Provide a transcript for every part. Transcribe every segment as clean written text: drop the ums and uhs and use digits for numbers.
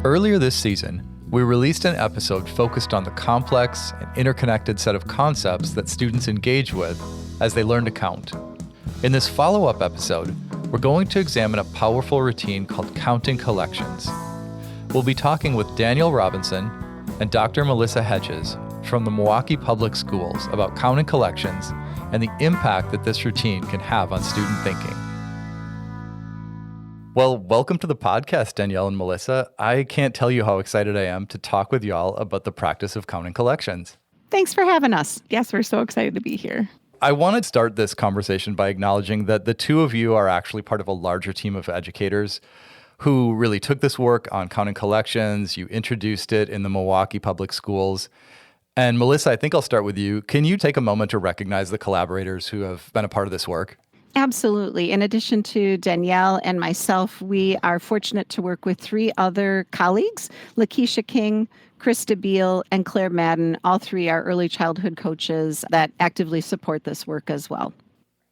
Earlier this season, we released an episode focused on the complex and interconnected set of concepts that students engage with as they learn to count. In this follow-up episode, we're going to examine a powerful routine called counting collections. We'll be talking with Danielle Robinson and Dr. Melissa Hedges from the Milwaukee Public Schools about counting collections and the impact that this routine can have on student thinking. Well, welcome to the podcast, Danielle and Melissa. I can't tell you how excited I am to talk with y'all about the practice of counting collections. Thanks for having us. Yes, we're so excited to be here. I want to start this conversation by acknowledging that the two of you are actually part of a larger team of educators who really took this work on counting collections. You introduced it in the Milwaukee Public Schools. And Melissa, I think I'll start with you. Can you take a moment to recognize the collaborators who have been a part of this work? Absolutely. In addition to Danielle and myself, we are fortunate to work with three other colleagues, Lakeisha King, Krista Beal, and Claire Madden. All three are early childhood coaches that actively support this work as well.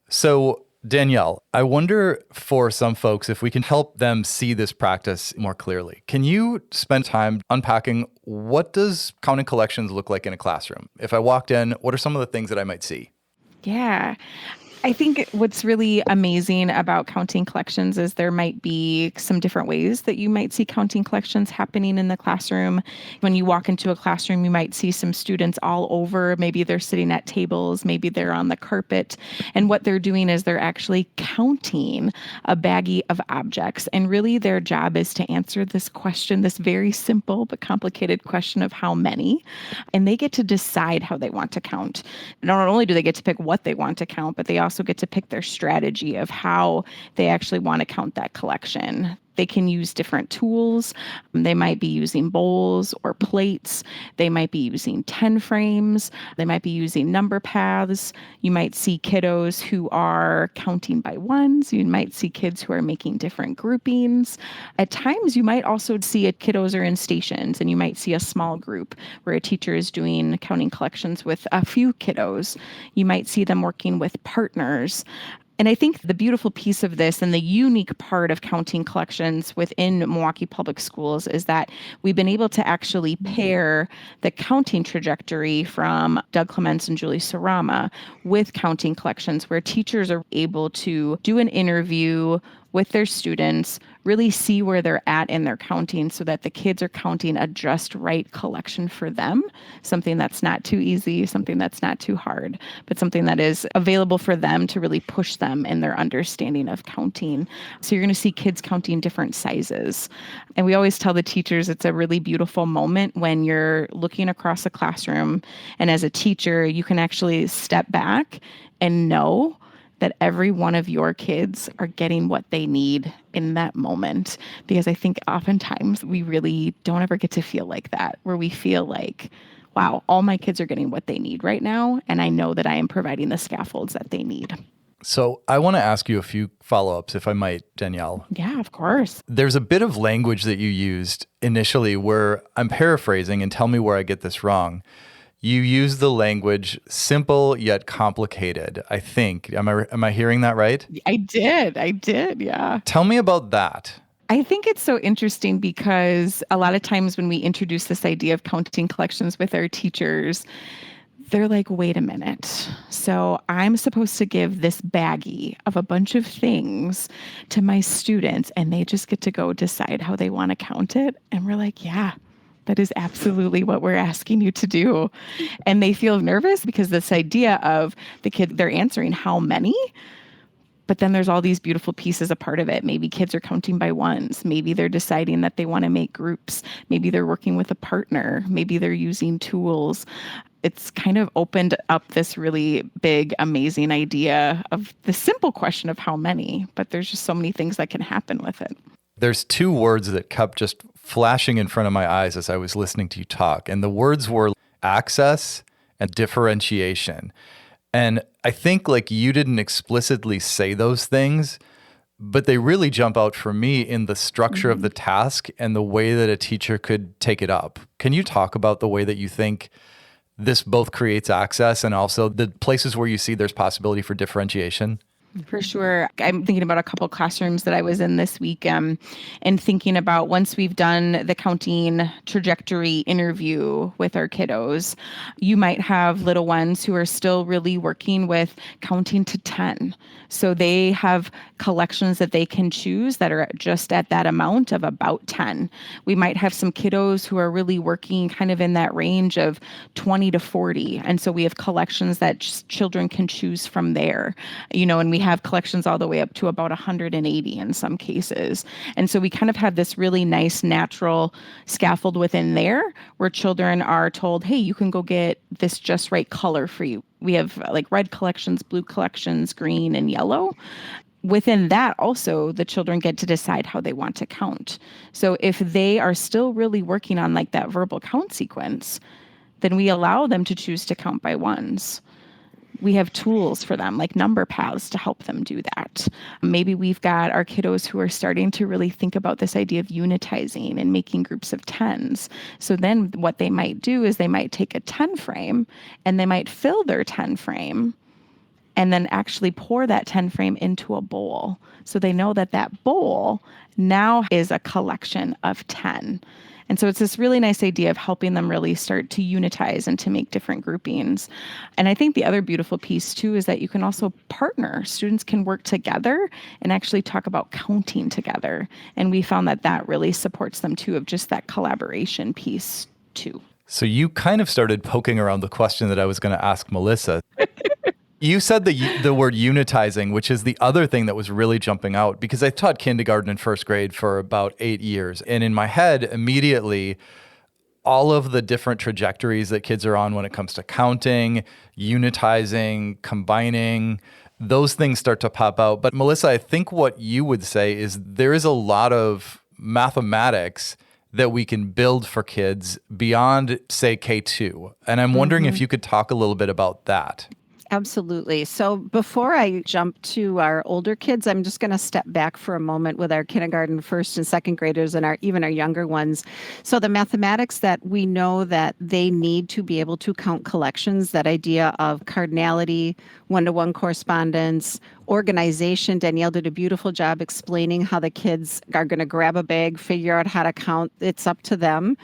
So, Danielle, I wonder for some folks if we can help them see this practice more clearly. Can you spend time unpacking what does counting collections look like in a classroom? If I walked in, what are some of the things that I might see? Yeah. I think what's really amazing about counting collections is there might be some different ways that you might see counting collections happening in the classroom. When you walk into a classroom, you might see some students all over. Maybe they're sitting at tables, maybe they're on the carpet. And what they're doing is they're actually counting a baggie of objects. And really their job is to answer this question, this very simple but complicated question of how many. And they get to decide how they want to count. Not only do they get to pick what they want to count, but they also get to pick their strategy of how they actually want to count that collection. They can use different tools. They might be using bowls or plates. They might be using 10 frames. They might be using number paths. You might see kiddos who are counting by ones. You might see kids who are making different groupings. At times, you might also see kiddos are in stations, and you might see a small group where a teacher is doing counting collections with a few kiddos. You might see them working with partners. And I think the beautiful piece of this and the unique part of counting collections within Milwaukee Public Schools is that we've been able to actually pair the counting trajectory from Doug Clements and Julie Sarama with counting collections, where teachers are able to do an interview with their students, really see where they're at in their counting so that the kids are counting a just right collection for them, something that's not too easy, something that's not too hard, but something that is available for them to really push them in their understanding of counting. So you're going to see kids counting different sizes. And we always tell the teachers it's a really beautiful moment when you're looking across a classroom, and as a teacher, you can actually step back and know that every one of your kids are getting what they need in that moment. Because I think oftentimes we really don't ever get to feel like that, where we feel like, wow, all my kids are getting what they need right now, and I know that I am providing the scaffolds that they need. So I want to ask you a few follow-ups, if I might, Danielle. Yeah, of course. There's a bit of language that you used initially where I'm paraphrasing, and tell me where I get this wrong. You use the language simple yet complicated, I think. Am I hearing that right? I did, yeah. Tell me about that. I think it's so interesting because a lot of times when we introduce this idea of counting collections with our teachers, they're like, wait a minute. So I'm supposed to give this baggie of a bunch of things to my students, and they just get to go decide how they want to count it? And we're like, yeah. That is absolutely what we're asking you to do. And they feel nervous because this idea of the kid, they're answering how many, but then there's all these beautiful pieces a part of it. Maybe kids are counting by ones. Maybe they're deciding that they want to make groups. Maybe they're working with a partner. Maybe they're using tools. It's kind of opened up this really big, amazing idea of the simple question of how many, but there's just so many things that can happen with it. There's two words that kept just flashing in front of my eyes as I was listening to you talk. And the words were access and differentiation. And I think like you didn't explicitly say those things, but they really jump out for me in the structure of the task and the way that a teacher could take it up. Can you talk about the way that you think this both creates access and also the places where you see there's possibility for differentiation? For sure. I'm thinking about a couple classrooms that I was in this week, and thinking about once we've done the counting trajectory interview with our kiddos, you might have little ones who are still really working with counting to 10. So they have collections that they can choose that are just at that amount of about 10. We might have some kiddos who are really working kind of in that range of 20 to 40. And so we have collections that children can choose from there, and we have collections all the way up to about 180 in some cases. And so we kind of have this really nice natural scaffold within there where children are told, hey, you can go get this just right color for you. We have like red collections, blue collections, green and yellow. Within that also, the children get to decide how they want to count. So if they are still really working on like that verbal count sequence, then we allow them to choose to count by ones. We have tools for them, like number paths, to help them do that. Maybe we've got our kiddos who are starting to really think about this idea of unitizing and making groups of 10s. So then what they might do is they might take a 10 frame and they might fill their 10 frame and then actually pour that 10 frame into a bowl. So they know that that bowl now is a collection of 10. And so it's this really nice idea of helping them really start to unitize and to make different groupings. And I think the other beautiful piece too is that you can also partner. Students can work together and actually talk about counting together. And we found that that really supports them too, of just that collaboration piece too. So you kind of started poking around the question that I was going to ask Melissa. You said the word unitizing, which is the other thing that was really jumping out, because I taught kindergarten and first grade for about 8 years. And in my head, immediately, all of the different trajectories that kids are on when it comes to counting, unitizing, combining, those things start to pop out. But Melissa, I think what you would say is there is a lot of mathematics that we can build for kids beyond, say, K2. And I'm wondering if you could talk a little bit about that. Absolutely. So before I jump to our older kids, I'm just going to step back for a moment with our kindergarten, first and second graders and even our younger ones. So the mathematics that we know that they need to be able to count collections, that idea of cardinality, one-to-one correspondence, organization. Danielle did a beautiful job explaining how the kids are going to grab a bag, figure out how to count. It's up to them,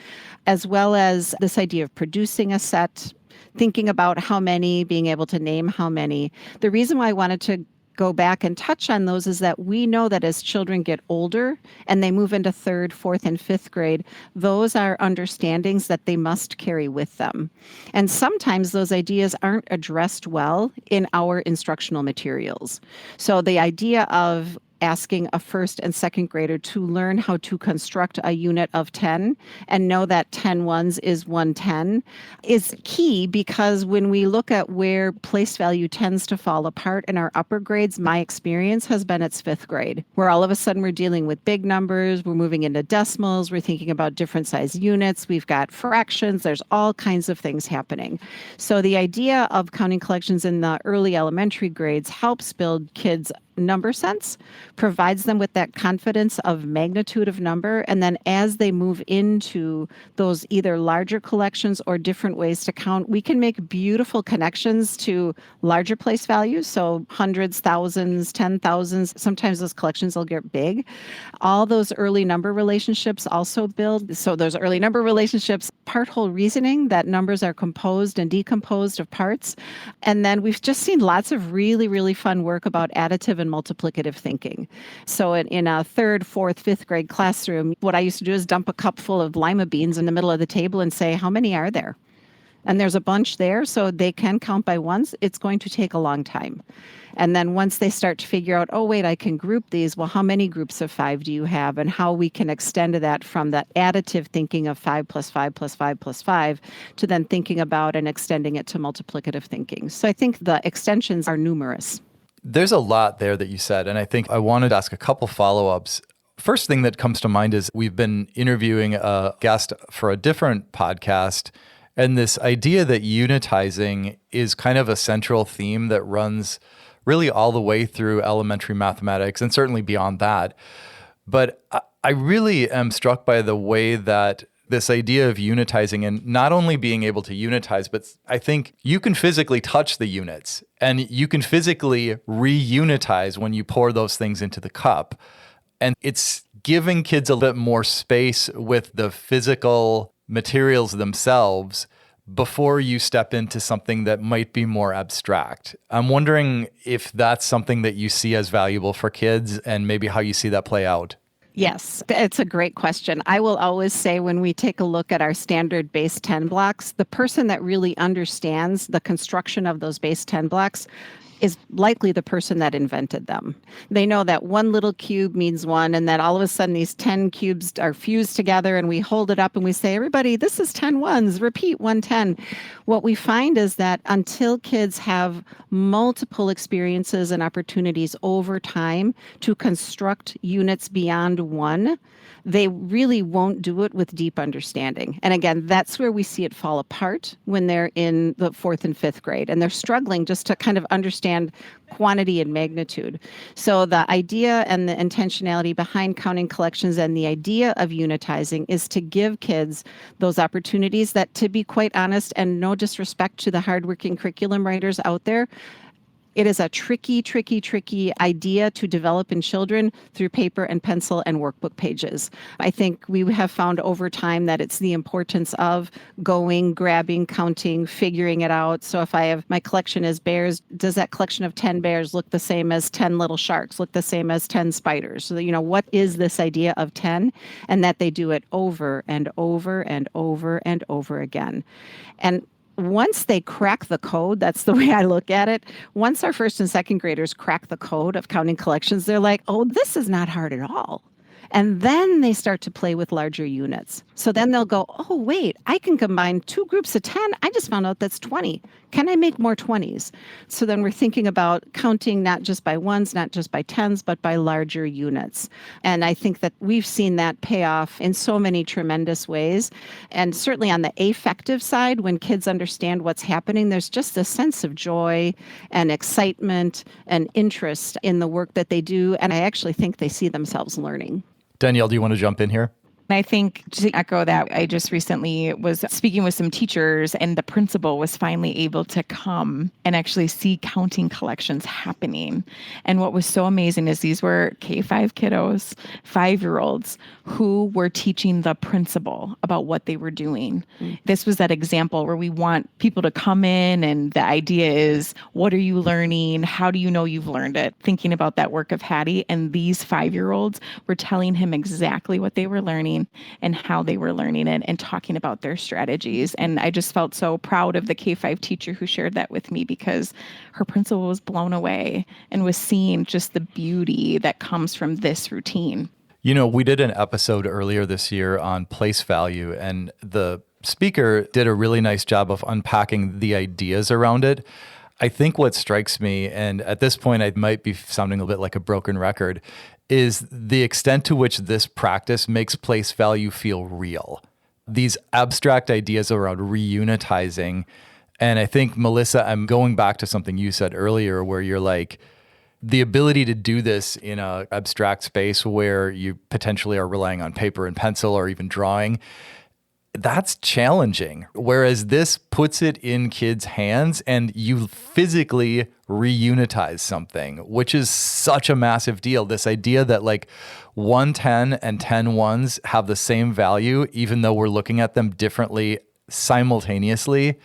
as well as this idea of producing a set, thinking about how many, being able to name how many. The reason why I wanted to go back and touch on those is that we know that as children get older and they move into third, fourth, and fifth grade, those are understandings that they must carry with them. And sometimes those ideas aren't addressed well in our instructional materials. So the idea of asking a first and second grader to learn how to construct a unit of 10 and know that 10 ones is 110 is key, because when we look at where place value tends to fall apart in our upper grades, my experience has been it's fifth grade, where all of a sudden we're dealing with big numbers, we're moving into decimals, we're thinking about different size units, we've got fractions, there's all kinds of things happening. So the idea of counting collections in the early elementary grades helps build kids' number sense, provides them with that confidence of magnitude of number, and then as they move into those either larger collections or different ways to count, we can make beautiful connections to larger place values, so hundreds, thousands, 10,000s. Sometimes those collections will get big. All those early number relationships also build. So those early number relationships, part whole reasoning, that numbers are composed and decomposed of parts. And then we've just seen lots of really, really fun work about additive and multiplicative thinking. So in a third, fourth, fifth grade classroom, what I used to do is dump a cup full of lima beans in the middle of the table and say, how many are there? And there's a bunch there, so they can count by ones. It's going to take a long time. And then once they start to figure out, oh, wait, I can group these. Well, how many groups of 5 do you have? And how we can extend to that from that additive thinking of 5 plus 5 plus 5 plus 5 to then thinking about and extending it to multiplicative thinking. So I think the extensions are numerous. There's a lot there that you said, and I think I wanted to ask a couple follow-ups. First thing that comes to mind is we've been interviewing a guest for a different podcast, and this idea that unitizing is kind of a central theme that runs really all the way through elementary mathematics and certainly beyond that. But I really am struck by the way that this idea of unitizing and not only being able to unitize, but I think you can physically touch the units and you can physically reunitize when you pour those things into the cup. And it's giving kids a bit more space with the physical materials themselves before you step into something that might be more abstract. I'm wondering if that's something that you see as valuable for kids and maybe how you see that play out. Yes, it's a great question. I will always say when we take a look at our standard base 10 blocks, the person that really understands the construction of those base 10 blocks is likely the person that invented them. They know that one little cube means one, and that all of a sudden these 10 cubes are fused together, and we hold it up and we say, everybody, this is 10 ones, repeat 110. What we find is that until kids have multiple experiences and opportunities over time to construct units beyond one, they really won't do it with deep understanding. And again, that's where we see it fall apart when they're in the 4th and 5th grade, and they're struggling just to kind of understand quantity and magnitude. So the idea and the intentionality behind counting collections and the idea of unitizing is to give kids those opportunities that, to be quite honest, and no disrespect to the hardworking curriculum writers out there, it is a tricky idea to develop in children through paper and pencil and workbook pages. I think we have found over time that it's the importance of going, grabbing, counting, figuring it out. So if I have my collection is bears, does that collection of 10 bears look the same as 10 little sharks, look the same as 10 spiders? So, what is this idea of 10? And that they do it over and over and over and over again. And once they crack the code, that's the way I look at it. Once our 1st and 2nd graders crack the code of counting collections, they're like, oh, this is not hard at all. And then they start to play with larger units. So then they'll go, oh, wait, I can combine 2 groups of 10. I just found out that's 20. Can I make more 20s? So then we're thinking about counting not just by ones, not just by tens, but by larger units. And I think that we've seen that pay off in so many tremendous ways. And certainly on the affective side, when kids understand what's happening, there's just a sense of joy and excitement and interest in the work that they do. And I actually think they see themselves learning. Danielle, do you want to jump in here? I think to echo that, I just recently was speaking with some teachers, and the principal was finally able to come and actually see counting collections happening. And what was so amazing is these were K-5 kiddos, 5-year-olds, who were teaching the principal about what they were doing. This was that example where we want people to come in, and the idea is, what are you learning? How do you know you've learned it? Thinking about that work of Hattie, and these 5-year-olds were telling him exactly what they were learning and how they were learning it and talking about their strategies. And I just felt so proud of the K-5 teacher who shared that with me, because her principal was blown away and was seeing just the beauty that comes from this routine. We did an episode earlier this year on place value, and the speaker did a really nice job of unpacking the ideas around it. I think what strikes me, and at this point I might be sounding a bit like a broken record, is the extent to which this practice makes place value feel real. These abstract ideas around reunitizing. And I think, Melissa, I'm going back to something you said earlier where you're like, the ability to do this in an abstract space where you potentially are relying on paper and pencil or even drawing, that's challenging. Whereas this puts it in kids' hands and you physically reunitize something, which is such a massive deal. This idea that like 110 and 10 ones have the same value, even though we're looking at them differently simultaneously,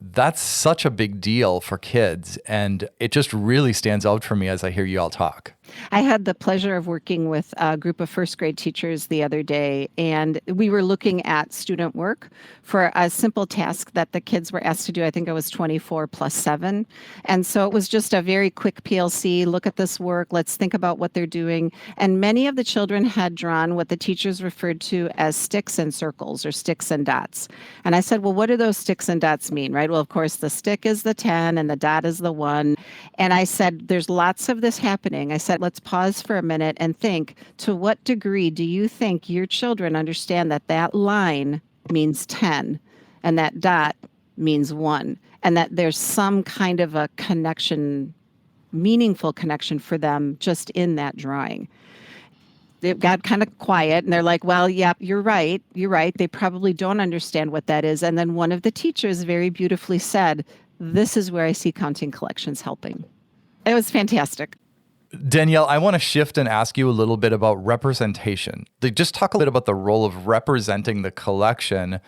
that's such a big deal for kids. And it just really stands out for me as I hear you all talk. I had the pleasure of working with a group of 1st grade teachers the other day, and we were looking at student work for a simple task that the kids were asked to do. I think it was 24 plus 7. And so it was just a very quick PLC, look at this work, let's think about what they're doing. And many of the children had drawn what the teachers referred to as sticks and circles or sticks and dots. And I said, well, what do those sticks and dots mean, right? Well, of course, the stick is the 10 and the dot is the 1. And I said, there's lots of this happening. I said, let's pause for a minute and think, to what degree do you think your children understand that that line means 10 and that dot means 1, and that there's some kind of a connection, meaningful connection for them just in that drawing? It got kind of quiet and they're like, well, yeah, you're right. You're right. They probably don't understand what that is. And then one of the teachers very beautifully said, this is where I see counting collections helping. It was fantastic. Danielle, I want to shift and ask you a little bit about representation. Just talk a bit about the role of representing the collection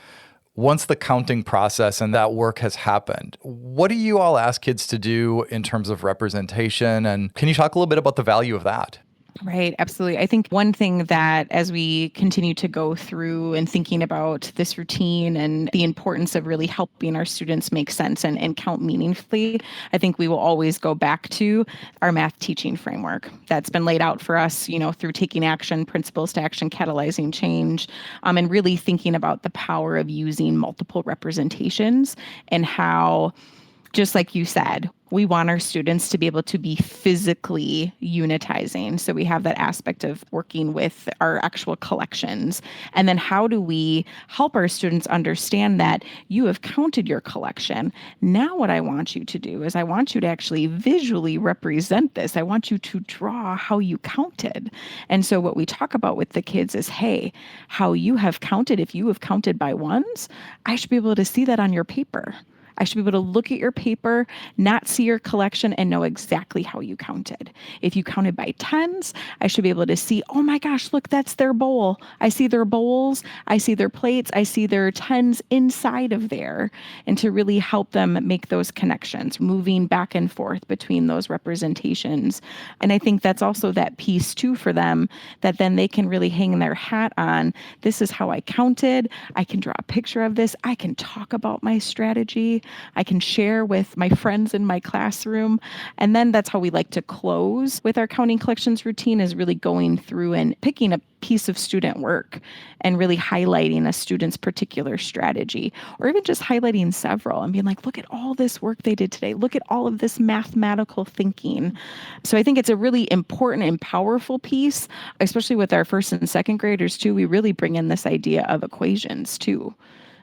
once the counting process and that work has happened. What do you all ask kids to do in terms of representation? And can you talk a little bit about the value of that? Right, absolutely. I think one thing that as we continue to go through and thinking about this routine and the importance of really helping our students make sense and count meaningfully, I think we will always go back to our math teaching framework that's been laid out for us, through taking action, principles to action, catalyzing change, and really thinking about the power of using multiple representations and how, just like you said, we want our students to be able to be physically unitizing. So we have that aspect of working with our actual collections. And then how do we help our students understand that you have counted your collection? Now what I want you to do is I want you to actually visually represent this. I want you to draw how you counted. And so what we talk about with the kids is, hey, how you have counted, if you have counted by ones, I should be able to see that on your paper. I should be able to look at your paper, not see your collection, and know exactly how you counted. If you counted by tens, I should be able to see, oh my gosh, look, that's their bowl. I see their bowls, I see their plates, I see their tens inside of there. And to really help them make those connections, moving back and forth between those representations. And I think that's also that piece too for them that then they can really hang their hat on. This is how I counted. I can draw a picture of this. I can talk about my strategy. I can share with my friends in my classroom. And then that's how we like to close with our counting collections routine, is really going through and picking a piece of student work and really highlighting a student's particular strategy, or even just highlighting several and being like, look at all this work they did today. Look at all of this mathematical thinking. So I think it's a really important and powerful piece, especially with our first and second graders too. We really bring in this idea of equations too.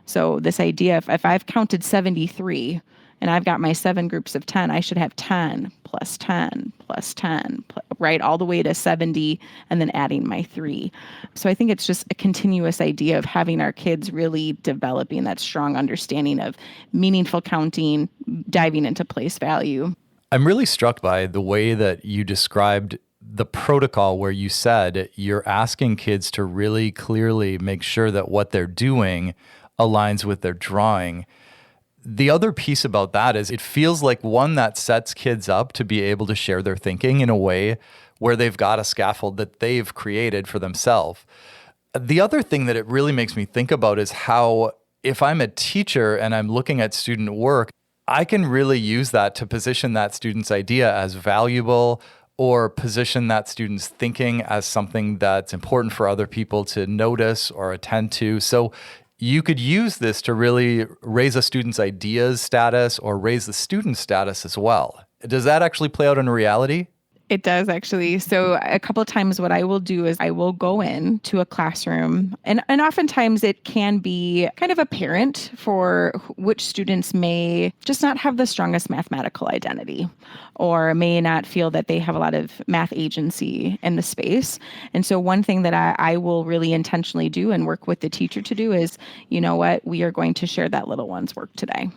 So this idea, if I've counted 73 and I've got my 7 groups of 10, I should have 10 plus 10 plus 10, right, all the way to 70, and then adding my 3. So I think it's just a continuous idea of having our kids really developing that strong understanding of meaningful counting, diving into place value. I'm really struck by the way that you described the protocol, where you said you're asking kids to really clearly make sure that what they're doing aligns with their drawing. The other piece about that is it feels like one that sets kids up to be able to share their thinking in a way where they've got a scaffold that they've created for themselves. The other thing that it really makes me think about is how, if I'm a teacher and I'm looking at student work, I can really use that to position that student's idea as valuable, or position that student's thinking as something that's important for other people to notice or attend to. So you could use this to really raise a student's ideas status or raise the student status as well. Does that actually play out in reality? It does, actually. So a couple of times what I will do is I will go in to a classroom, and oftentimes it can be kind of apparent for which students may just not have the strongest mathematical identity, or may not feel that they have a lot of math agency in the space. And so one thing that I will really intentionally do and work with the teacher to do is, you know what, we are going to share that little one's work today.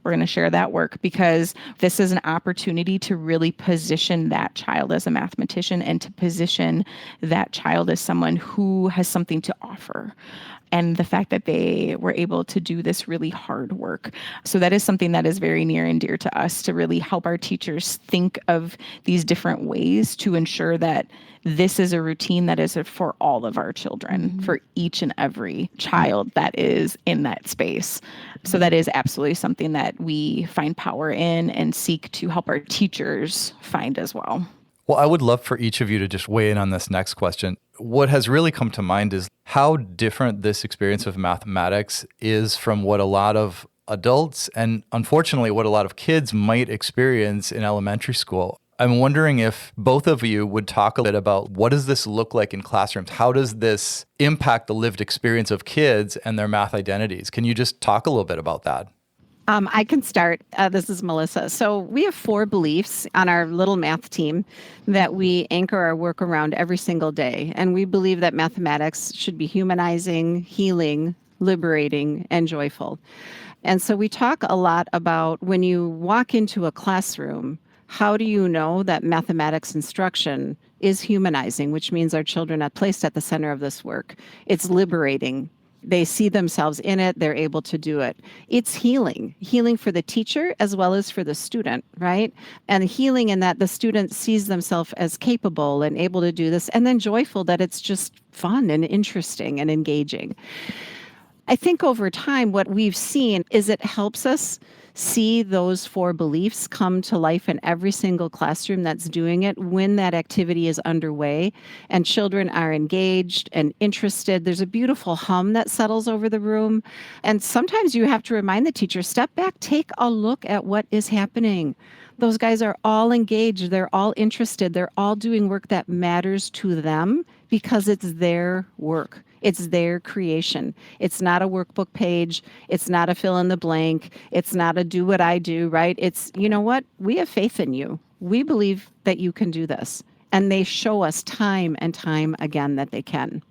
We're going to share that work because this is an opportunity to really position that child as a mathematician and to position that child as someone who has something to offer. And the fact that they were able to do this really hard work. So that is something that is very near and dear to us, to really help our teachers think of these different ways to ensure that this is a routine that is for all of our children, for each and every child that is in that space. So that is absolutely something that we find power in and seek to help our teachers find as well. Well, I would love for each of you to just weigh in on this next question. What has really come to mind is how different this experience of mathematics is from what a lot of adults and unfortunately what a lot of kids might experience in elementary school. I'm wondering if both of you would talk a bit about what does this look like in classrooms? How does this impact the lived experience of kids and their math identities? Can you just talk a little bit about that? I can start. This is Melissa. So we have 4 beliefs on our little math team that we anchor our work around every single day. And we believe that mathematics should be humanizing, healing, liberating, and joyful. And so we talk a lot about when you walk into a classroom, how do you know that mathematics instruction is humanizing, which means our children are placed at the center of this work. It's liberating. They see themselves in it. They're able to do it. It's healing for the teacher as well as for the student, right? And healing in that the student sees themselves as capable and able to do this, and then joyful that it's just fun and interesting and engaging. I think over time, what we've seen is it helps us see those 4 beliefs come to life in every single classroom that's doing it when that activity is underway and children are engaged and interested. There's a beautiful hum that settles over the room. And sometimes you have to remind the teacher, step back, take a look at what is happening. Those guys are all engaged. They're all interested. They're all doing work that matters to them because it's their work. It's their creation. It's not a workbook page. It's not a fill in the blank. It's not a do what I do, right? It's, you know what? We have faith in you. We believe that you can do this. And they show us time and time again that they can.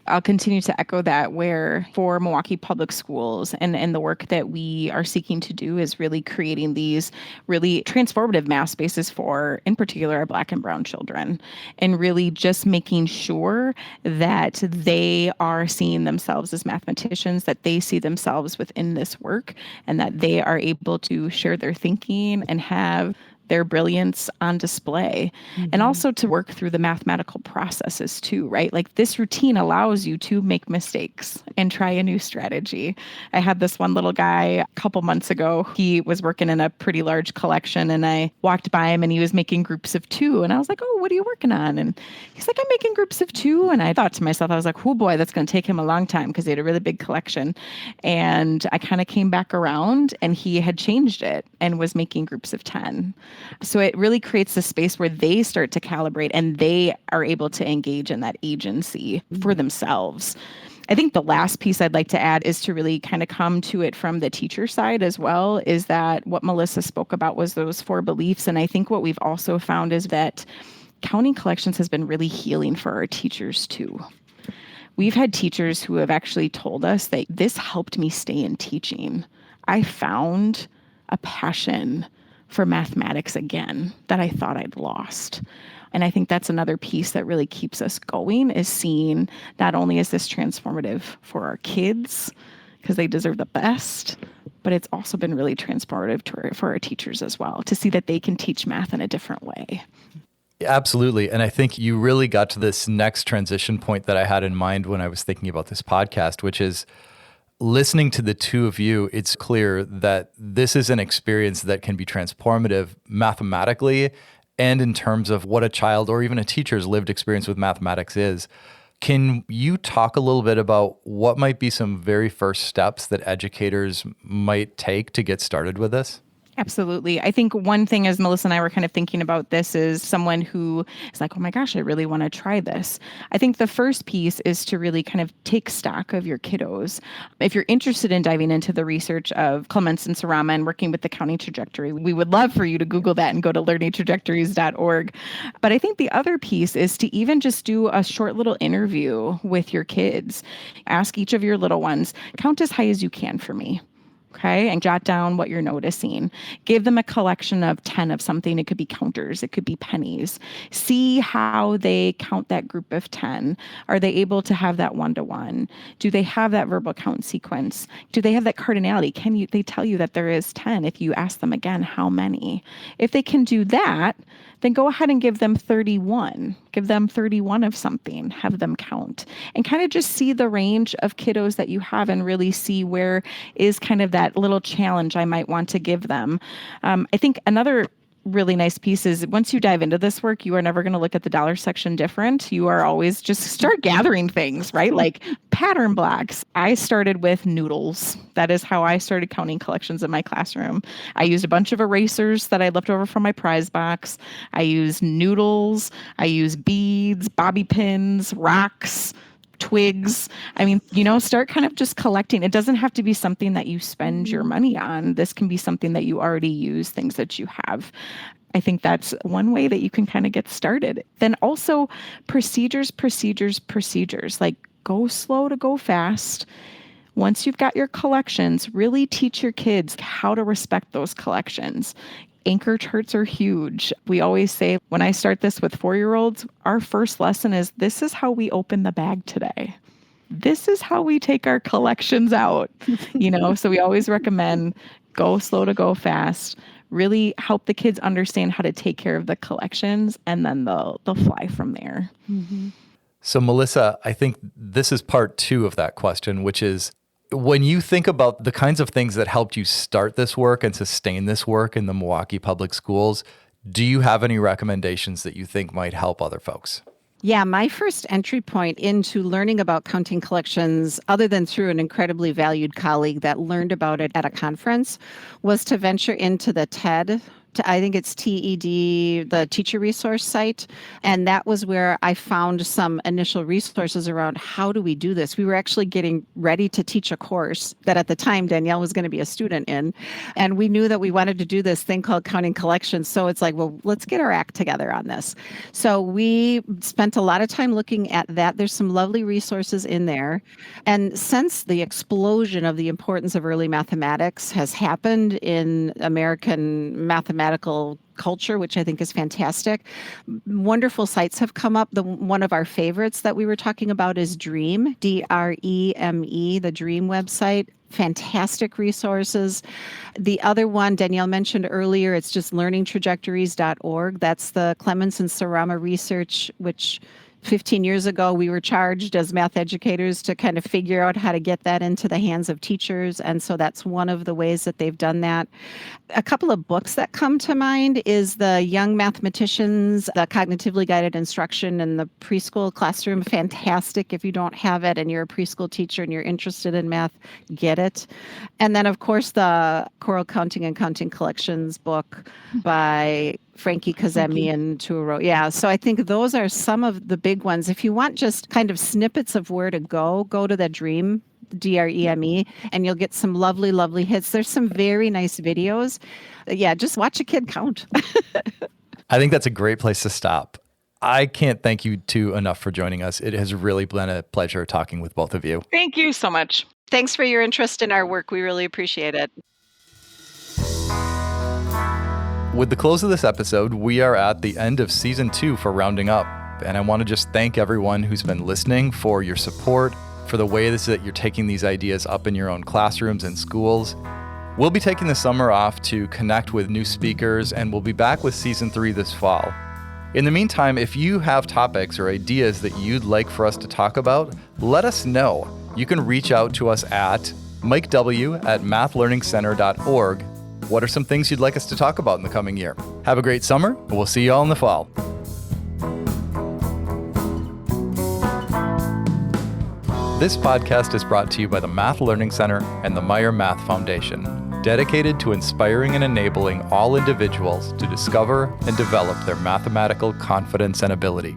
I'll continue to echo that, where for Milwaukee Public Schools and the work that we are seeking to do is really creating these really transformative math spaces for, in particular, our Black and Brown children, and really just making sure that they are seeing themselves as mathematicians, that they see themselves within this work, and that they are able to share their thinking and have their brilliance on display. And also to work through the mathematical processes too, right? Like this routine allows you to make mistakes and try a new strategy. I had this one little guy a couple months ago. He was working in a pretty large collection and I walked by him and he was making groups of 2. And I was like, oh, what are you working on? And he's like, I'm making groups of 2. And I thought to myself, I was like, oh boy, that's going to take him a long time because he had a really big collection. And I kind of came back around and he had changed it and was making groups of 10. So it really creates a space where they start to calibrate and they are able to engage in that agency for themselves. I think the last piece I'd like to add is to really kind of come to it from the teacher side as well, is that what Melissa spoke about was those 4 beliefs. And I think what we've also found is that counting collections has been really healing for our teachers too. We've had teachers who have actually told us that this helped me stay in teaching. I found a passion for mathematics again that I thought I'd lost. And I think that's another piece that really keeps us going, is seeing not only is this transformative for our kids because they deserve the best, but it's also been really transformative for our teachers as well, to see that they can teach math in a different way. Absolutely. And I think you really got to this next transition point that I had in mind when I was thinking about this podcast, which is listening to the 2 of you. It's clear that this is an experience that can be transformative mathematically and in terms of what a child or even a teacher's lived experience with mathematics is. Can you talk a little bit about what might be some very first steps that educators might take to get started with this? Absolutely. I think one thing, as Melissa and I were kind of thinking about this, is someone who is like, oh my gosh, I really want to try this. I think the first piece is to really kind of take stock of your kiddos. If you're interested in diving into the research of Clements and Sarama and working with the counting trajectory, we would love for you to Google that and go to learningtrajectories.org. But I think the other piece is to even just do a short little interview with your kids. Ask each of your little ones, count as high as you can for me. Okay, and jot down what you're noticing. Give them a collection of 10 of something. It could be counters. It could be pennies. See how they count that group of 10. Are they able to have that 1-to-1? Do they have that verbal count sequence? Do they have that cardinality? Can they tell you that there is 10 if you ask them again how many? If they can do that, then go ahead and give them 31. Give them 31 of something, have them count, and kind of just see the range of kiddos that you have and really see where is kind of that little challenge I might want to give them. I think another really nice piece is once you dive into this work, you are never going to look at the dollar section different. You are always just start gathering things, right? Like pattern blocks. I started with noodles. That is how I started counting collections in my classroom. I used a bunch of erasers that I left over from my prize box. I used noodles. I used beads, bobby pins, rocks, twigs. I mean, start kind of just collecting. It doesn't have to be something that you spend your money on. This can be something that you already use, things that you have. I think that's one way that you can kind of get started. Then also procedures. Like go slow to go fast. Once you've got your collections, really teach your kids how to respect those collections. Anchor charts are huge. We always say, when I start this with 4-year-olds, our first lesson is, this is how we open the bag today. This is how we take our collections out. So we always recommend go slow to go fast. Really help the kids understand how to take care of the collections, and then they'll fly from there. Mm-hmm. So Melissa, I think this is part 2 of that question, which is, when you think about the kinds of things that helped you start this work and sustain this work in the Milwaukee Public Schools, do you have any recommendations that you think might help other folks? Yeah, my first entry point into learning about counting collections, other than through an incredibly valued colleague that learned about it at a conference, was to venture into the TED. I think it's TED, the teacher resource site. And that was where I found some initial resources around how do we do this. We were actually getting ready to teach a course that at the time Danielle was going to be a student in. And we knew that we wanted to do this thing called counting collections. So it's like, well, let's get our act together on this. So we spent a lot of time looking at that. There's some lovely resources in there. And since the explosion of the importance of early mathematics has happened in American mathematical culture, which I think is fantastic, wonderful sites have come up. One of our favorites that we were talking about is DREAM, DREME, the DREAM website. Fantastic resources. The other one Danielle mentioned earlier, it's just learningtrajectories.org. That's the Clements and Sarama research, which 15 years ago, we were charged as math educators to kind of figure out how to get that into the hands of teachers. And so that's one of the ways that they've done that. A couple of books that come to mind is the Young Mathematicians, the Cognitively Guided Instruction in the Preschool Classroom. Fantastic. If you don't have it and you're a preschool teacher and you're interested in math, get it. And then, of course, the Choral Counting and Counting Collections book by Frankie Kazemi and Tuaro. Yeah, so I think those are some of the big ones. If you want just kind of snippets of where to go to the DREAM, DREME, and you'll get some lovely, lovely hits. There's some very nice videos. Yeah, just watch a kid count. I think that's a great place to stop. I can't thank you two enough for joining us. It has really been a pleasure talking with both of you. Thank you so much. Thanks for your interest in our work. We really appreciate it. With the close of this episode, we are at the end of season 2 for Rounding Up. And I want to just thank everyone who's been listening for your support, for the way that you're taking these ideas up in your own classrooms and schools. We'll be taking the summer off to connect with new speakers, and we'll be back with season 3 this fall. In the meantime, if you have topics or ideas that you'd like for us to talk about, let us know. You can reach out to us at mikew@mathlearningcenter.org. What are some things you'd like us to talk about in the coming year? Have a great summer, and we'll see you all in the fall. This podcast is brought to you by the Math Learning Center and the Meyer Math Foundation, dedicated to inspiring and enabling all individuals to discover and develop their mathematical confidence and ability.